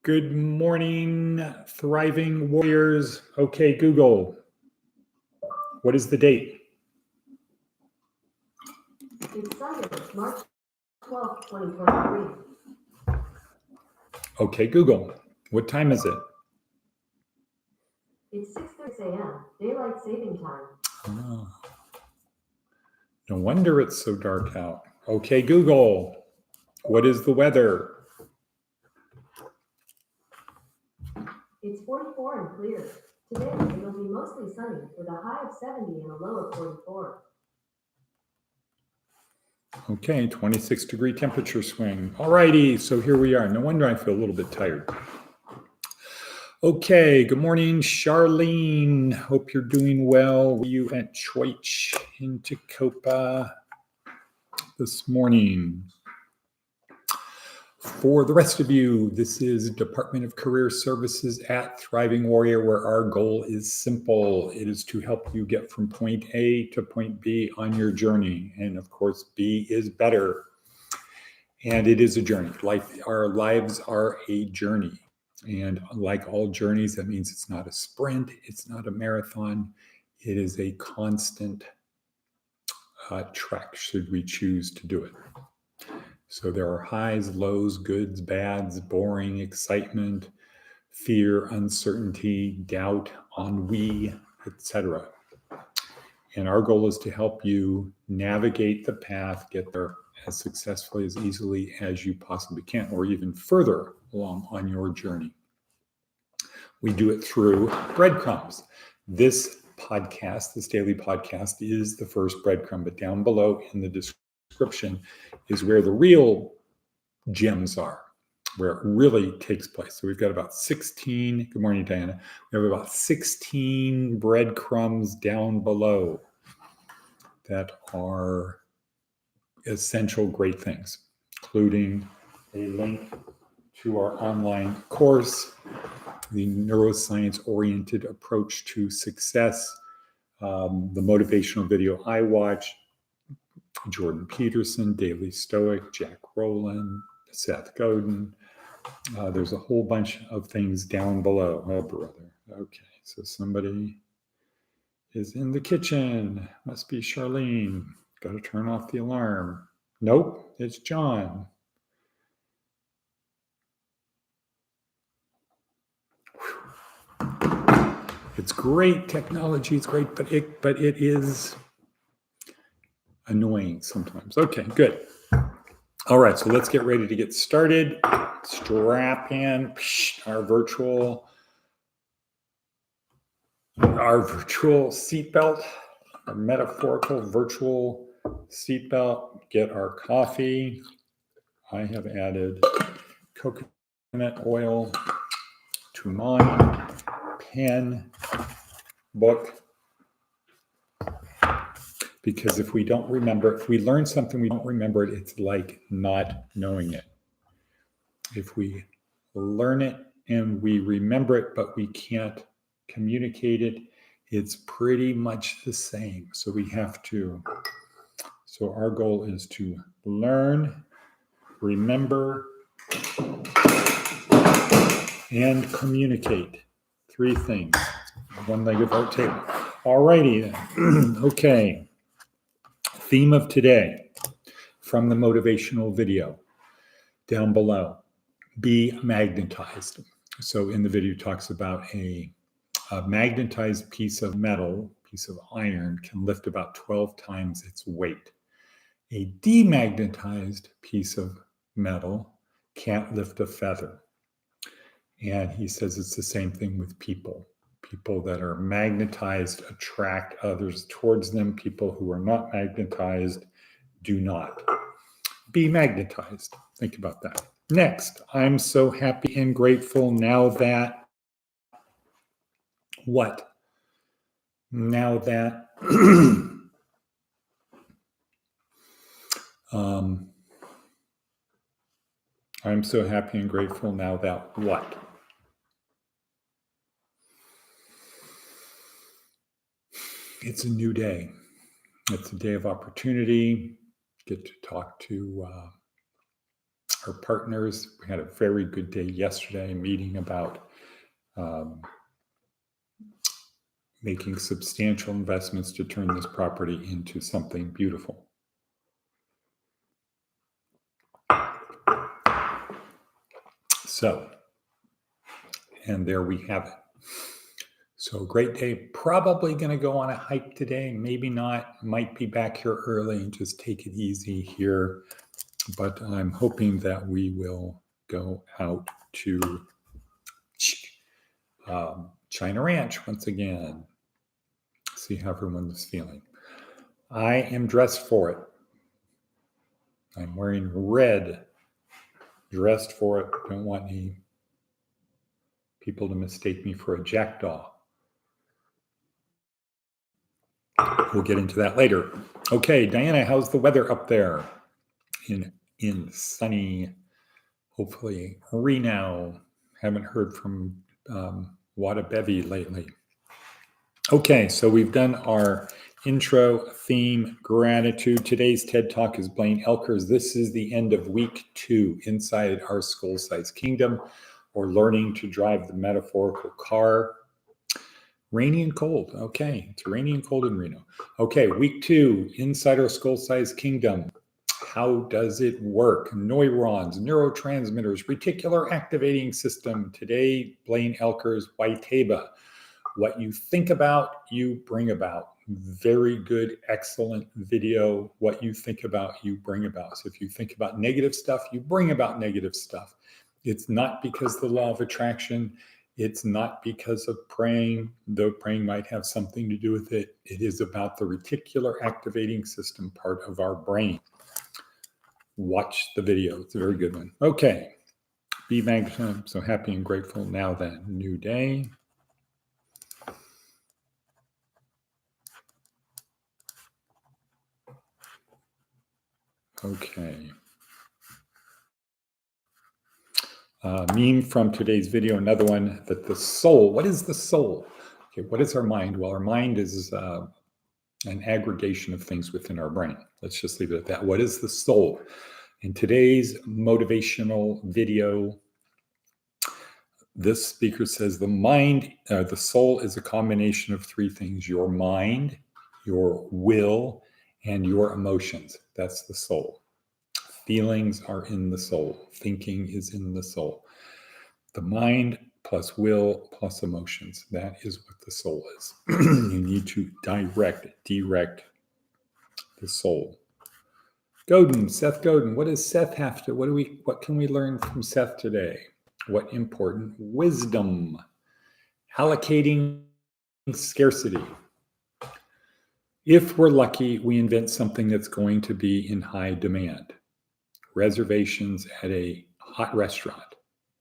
Good morning, thriving warriors. Okay, Google, what is the date? It's Sunday, March 12th, 2023. Okay, Google, what time is it? It's 6:30 a.m., daylight saving time. Oh, no wonder it's so dark out. Okay, Google, what is the weather? It's 44 and clear. Today, it'll be mostly sunny with a high of 70 and a low of 44. Okay, 26-degree temperature swing. All righty, so here we are. No wonder I feel a little bit tired. Okay, good morning, Charlene. Hope you're doing well. Were you at church in Tacoma this morning? For the rest of you, this is Department of Career Services at Thriving Warrior, where our goal is simple. It is to help you get from point A to point B on your journey. And of course, B is better. And it is a journey. Our lives are a journey. And like all journeys, that means it's not a sprint, it's not a marathon. It is a constant trek, should we choose to do it. So there are highs, lows, goods, bads, boring, excitement, fear, uncertainty, doubt, ennui, etc. And our goal is to help you navigate the path, get there as successfully, as easily as you possibly can, or even further along on your journey. We do it through breadcrumbs. This podcast, this daily podcast, is the first breadcrumb, but down below in the description is where the real gems are, where it really takes place. So we've got about 16, good morning, Diana. We have about 16 breadcrumbs down below that are essential great things, including a link to our online course, the neuroscience-oriented approach to success, the motivational video I watch, Jordan Peterson, Daily Stoic, Jack Rowland, Seth Godin. There's a whole bunch of things down below. Oh, brother. Okay, so somebody is in the kitchen. Must be Charlene. Got to turn off the alarm. Nope, it's John. Whew. It's great. Technology is great, but it is annoying sometimes. Okay, good. All right, so let's get ready to get started. Strap in our virtual seatbelt, our metaphorical virtual seatbelt. Get our coffee. I have added coconut oil to mine, pen, book. Because if we don't remember, if we learn something, we don't remember it, it's like not knowing it. If we learn it and we remember it, but we can't communicate it, it's pretty much the same. So our goal is to learn, remember, and communicate. 3 things. One leg of our table. All righty then. Okay. Theme of today from the motivational video down below, be magnetized. So in the video talks about a magnetized piece of metal, piece of iron can lift about 12 times its weight. A demagnetized piece of metal can't lift a feather. And he says it's the same thing with people. People that are magnetized attract others towards them. People who are not magnetized do not. Be magnetized. Think about that. Next, I'm so happy and grateful now that what? Now that I'm so happy and grateful now that what? It's a new day. It's a day of opportunity. get to talk to our partners. We had a very good day yesterday, meeting about making substantial investments to turn this property into something beautiful. So, and there we have it. So great day. Probably going to go on a hike today. Maybe not. Might be back here early and just take it easy here. But I'm hoping that we will go out to China Ranch once again. See how everyone's feeling. I am dressed for it. I'm wearing red. Dressed for it. Don't want any people to mistake me for a jackdaw. We'll get into that later. Okay, Diana, how's the weather up there in sunny, hopefully, Reno? Haven't heard from Wada Bevy lately. Okay, so we've done our intro, theme, gratitude. Today's TED Talk is Blaine Elkers. This is the end of week 2 inside our skull-sized kingdom, or learning to drive the metaphorical car. Rainy and cold. Okay, it's rainy and cold in Reno. Okay, week 2, inside our skull-sized kingdom. How does it work? Neurons, neurotransmitters, reticular activating system. Today, Blaine Elkers, Waiteba. What you think about, you bring about. Very good, excellent video. What you think about, you bring about. So if you think about negative stuff, you bring about negative stuff. It's not because the law of attraction. It's not because of praying, though praying might have something to do with it. It is about the reticular activating system part of our brain. Watch the video. It's a very good one. Okay. Be magnified. So happy and grateful now then. New day. Okay. Meme from today's video, another one, that the soul, what is the soul? Okay, what is our mind? Well, our mind is an aggregation of things within our brain. Let's just leave it at that. What is the soul? In today's motivational video, this speaker says the soul is a combination of 3 things: your mind, your will, and your emotions. That's the soul. Feelings are in the soul. Thinking is in the soul. The mind plus will plus emotions. That is what the soul is. You need to direct the soul. Godin, Seth Godin. What does Seth have to? What can we learn from Seth today? What important wisdom? Allocating scarcity. If we're lucky, we invent something that's going to be in high demand. Reservations at a hot restaurant,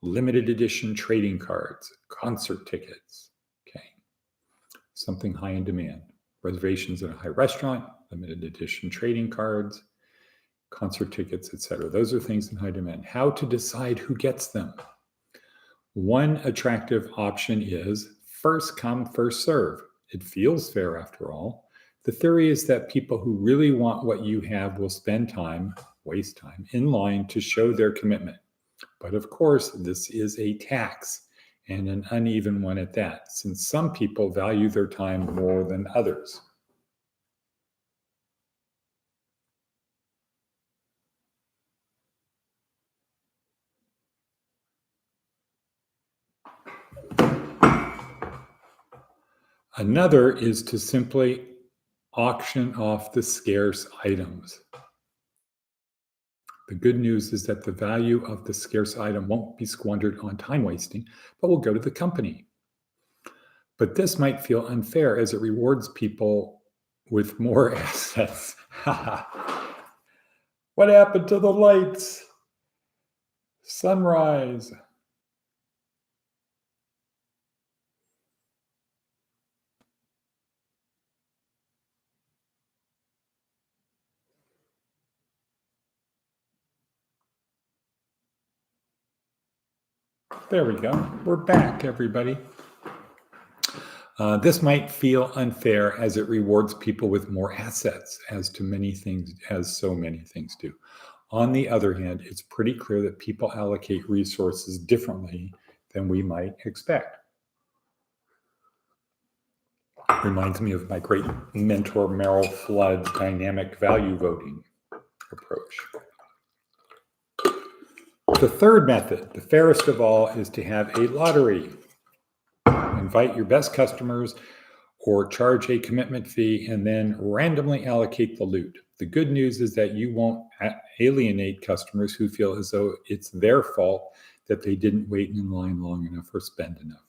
limited edition trading cards, concert tickets. Okay. Something high in demand. Reservations at a high restaurant, limited edition trading cards, concert tickets, etc. Those are things in high demand. How to decide who gets them? One attractive option is first come, first serve. It feels fair after all. The theory is that people who really want what you have will spend time, waste time, in line to show their commitment. But of course, this is a tax, and an uneven one at that, since some people value their time more than others. Another is to simply auction off the scarce items. The good news is that the value of the scarce item won't be squandered on time wasting, but will go to the company. But this might feel unfair as it rewards people with more assets. What happened to the lights? Sunrise. There we go. We're back, everybody. This might feel unfair as it rewards people with more assets, as so many things do. On the other hand, it's pretty clear that people allocate resources differently than we might expect. Reminds me of my great mentor, Merrill Flood's dynamic value voting approach. The third method, the fairest of all, is to have a lottery. Invite your best customers or charge a commitment fee and then randomly allocate the loot. The good news is that you won't alienate customers who feel as though it's their fault that they didn't wait in line long enough or spend enough.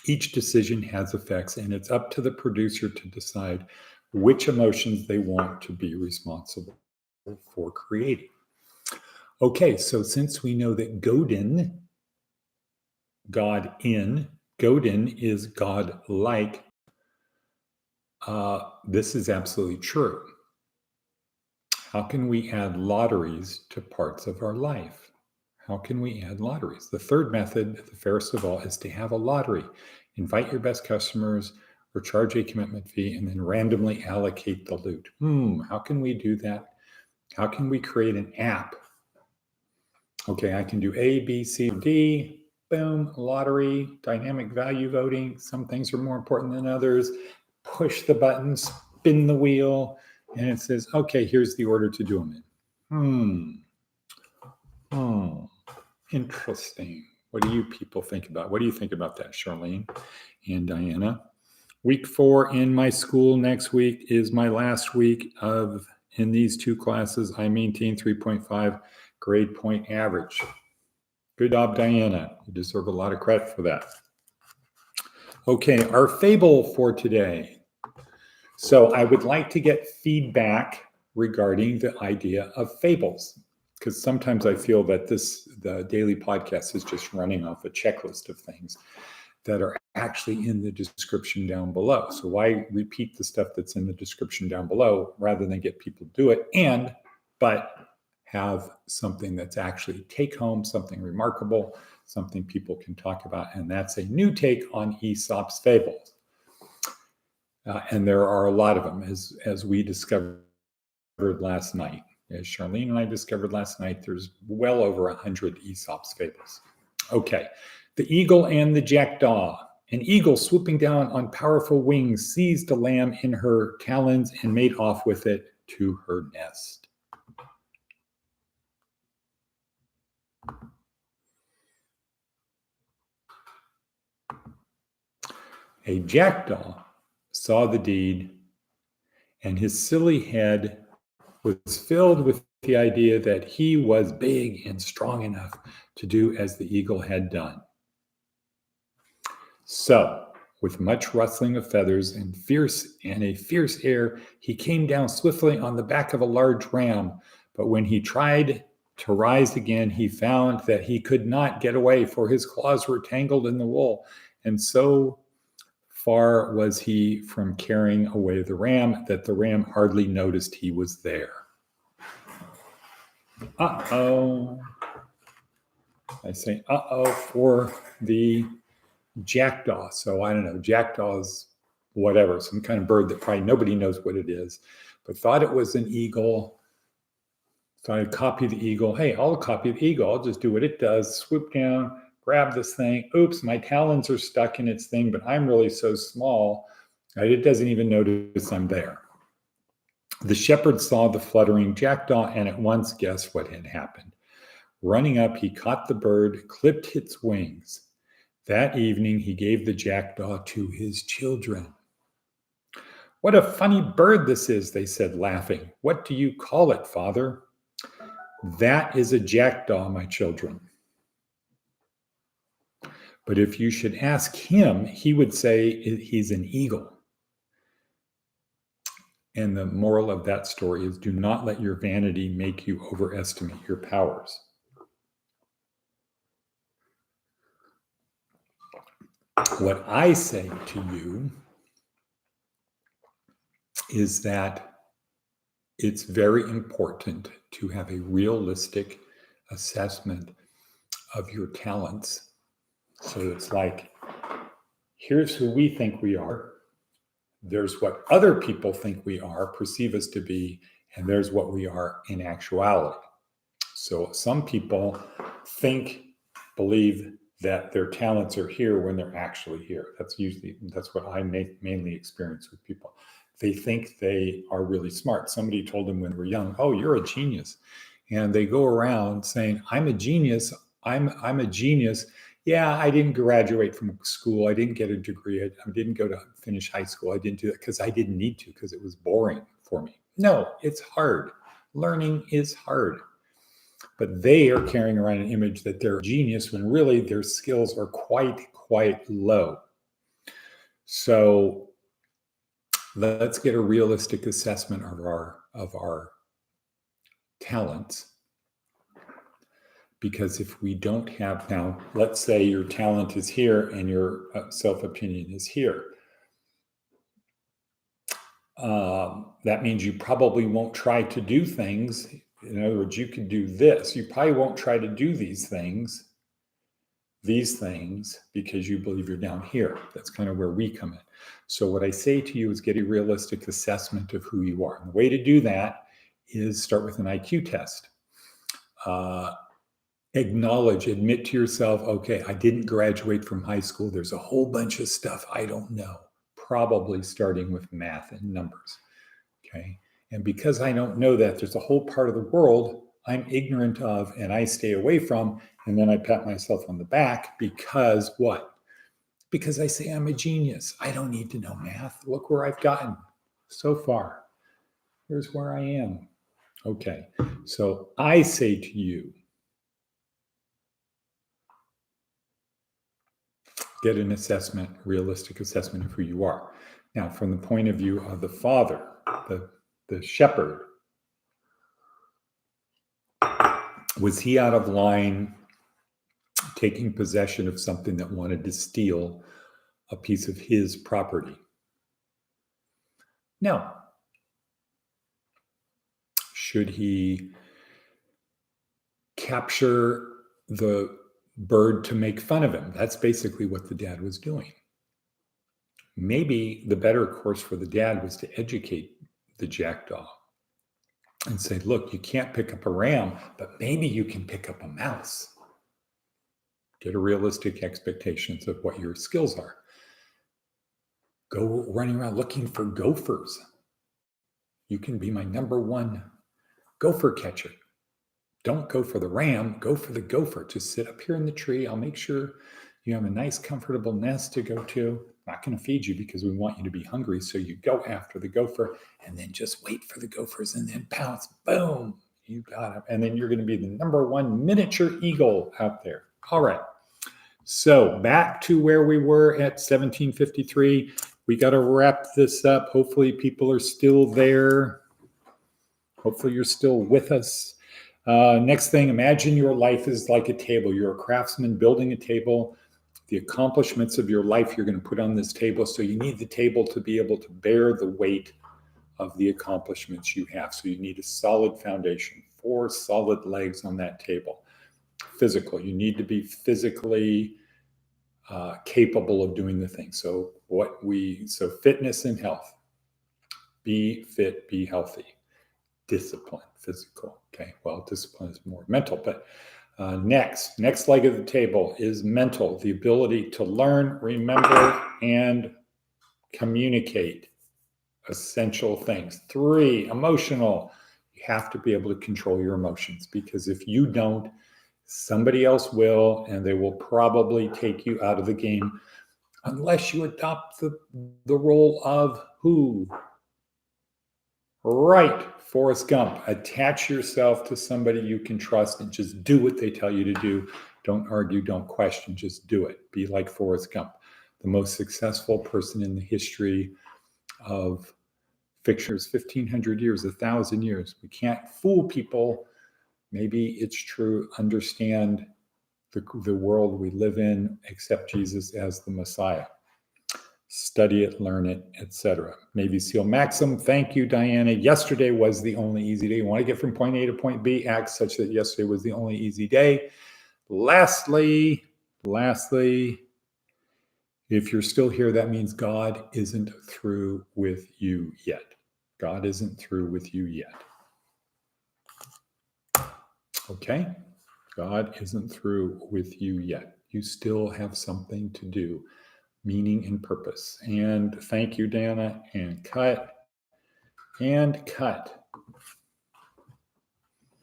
Each decision has effects, and it's up to the producer to decide which emotions they want to be responsible for creating. Okay, so since we know that Godin is God-like, this is absolutely true. How can we add lotteries to parts of our life? How can we add lotteries? The third method, the fairest of all, is to have a lottery. Invite your best customers or charge a commitment fee and then randomly allocate the loot. How can we do that? How can we create an app? Okay, I can do A, B, C, D, boom, lottery, dynamic value voting. Some things are more important than others. Push the button, spin the wheel, and it says, okay, here's the order to do them in. Interesting. What do you people think about? What do you think about that, Charlene and Diana? Week 4 in my school next week is my last week in these two classes. I maintain 3.5 grade point average. Good job, Diana. You deserve a lot of credit for that. Okay, our fable for today. So I would like to get feedback regarding the idea of fables, because sometimes I feel that the daily podcast is just running off a checklist of things that are actually in the description down below. So why repeat the stuff that's in the description down below rather than get people to do it, but have something that's actually take home, something remarkable, something people can talk about. And that's a new take on Aesop's fables. And there are a lot of them, as we discovered last night. As Charlene and I discovered last night, there's well over 100 Aesop's fables. Okay, the eagle and the jackdaw. An eagle swooping down on powerful wings seized a lamb in her talons and made off with it to her nest. A jackdaw saw the deed, and his silly head was filled with the idea that he was big and strong enough to do as the eagle had done. So, with much rustling of feathers and a fierce air, he came down swiftly on the back of a large ram. But when he tried to rise again, he found that he could not get away, for his claws were tangled in the wool. And so far was he from carrying away the ram that the ram hardly noticed he was there. Uh-oh. I say uh-oh for the jackdaw. So I don't know, jackdaws, whatever, some kind of bird that probably nobody knows what it is, but thought it was an eagle. So I'd copy the eagle. Hey, I'll copy the eagle. I'll just do what it does. Swoop down, grab this thing. Oops, my talons are stuck in its thing, but I'm really so small that it doesn't even notice I'm there. The shepherd saw the fluttering jackdaw and at once guessed what had happened. Running up, he caught the bird, clipped its wings. That evening, he gave the jackdaw to his children. What a funny bird this is, they said, laughing. What do you call it, father? That is a jackdaw, my children. But if you should ask him, he would say he's an eagle. And the moral of that story is, do not let your vanity make you overestimate your powers. What I say to you is that it's very important to have a realistic assessment of your talents. So it's like, Here's who we think we are. There's what other people think we are, perceive us to be, and there's what we are in actuality. So some people believe that their talents are here when they're actually here. That's what I mainly experience with people. They think they are really smart. Somebody told them when they were young, "Oh, you're a genius," and they go around saying, "I'm a genius. I'm a genius." Yeah, I didn't graduate from school. I didn't get a degree. I didn't go to finish high school. I didn't do that because I didn't need to, because it was boring for me. No, it's hard. Learning is hard. But they are carrying around an image that they're a genius when really their skills are quite low. So let's get a realistic assessment of our talents. Because if we don't have, now, let's say your talent is here and your self-opinion is here. That means you probably won't try to do things. In other words, you could do this. You probably won't try to do these things, because you believe you're down here. That's kind of where we come in. So what I say to you is get a realistic assessment of who you are. And the way to do that is start with an IQ test. Admit to yourself, okay, I didn't graduate from high school. There's a whole bunch of stuff I don't know, probably starting with math and numbers, okay? And because I don't know that, there's a whole part of the world I'm ignorant of and I stay away from, and then I pat myself on the back because what? Because I say I'm a genius. I don't need to know math. Look where I've gotten so far. Here's where I am. Okay, so I say to you, get an assessment, realistic assessment of who you are. Now, from the point of view of the father, the shepherd, was he out of line taking possession of something that wanted to steal a piece of his property? No. Should he capture the bird to make fun of him? That's basically what the dad was doing. Maybe the better course for the dad was to educate the jackdaw and say, look, you can't pick up a ram, but maybe you can pick up a mouse. Get a realistic expectations of what your skills are. Go running around looking for gophers. You can be my number one gopher catcher. Don't go for the ram, go for the gopher. Just sit up here in the tree. I'll make sure you have a nice, comfortable nest to go to. I'm not going to feed you because we want you to be hungry. So you go after the gopher and then just wait for the gophers and then pounce. Boom, you got him. And then you're going to be the number one miniature eagle out there. All right. So back to where we were at 1753. We got to wrap this up. Hopefully people are still there. Hopefully you're still with us. Next thing, imagine your life is like a table. You're a craftsman building a table. The accomplishments of your life you're going to put on this table. So you need the table to be able to bear the weight of the accomplishments you have. So you need a solid foundation, 4 solid legs on that table. Physical, you need to be physically capable of doing the thing. So fitness and health. Be fit, be healthy. Discipline, physical. Okay, well, discipline is more mental, but next leg of the table is mental, the ability to learn, remember, and communicate. Essential things. 3, emotional. You have to be able to control your emotions, because if you don't, somebody else will, and they will probably take you out of the game unless you adopt the role of who? Right, Forrest Gump. Attach yourself to somebody you can trust and just do what they tell you to do. Don't argue, don't question, just do it. Be like Forrest Gump, the most successful person in the history of fiction. 1,500 years, 1,000 years. We can't fool people. Maybe it's true. Understand the world we live in, accept Jesus as the Messiah. Study it, learn it, etc. Navy SEAL Maxim. Thank you, Diana. Yesterday was the only easy day. You want to get from point A to point B, act such that yesterday was the only easy day. Lastly, If you're still here, that means God isn't through with you yet. God isn't through with you yet. Okay? God isn't through with you yet. You still have something to do, meaning and purpose. And thank you, Dana, and cut, and cut.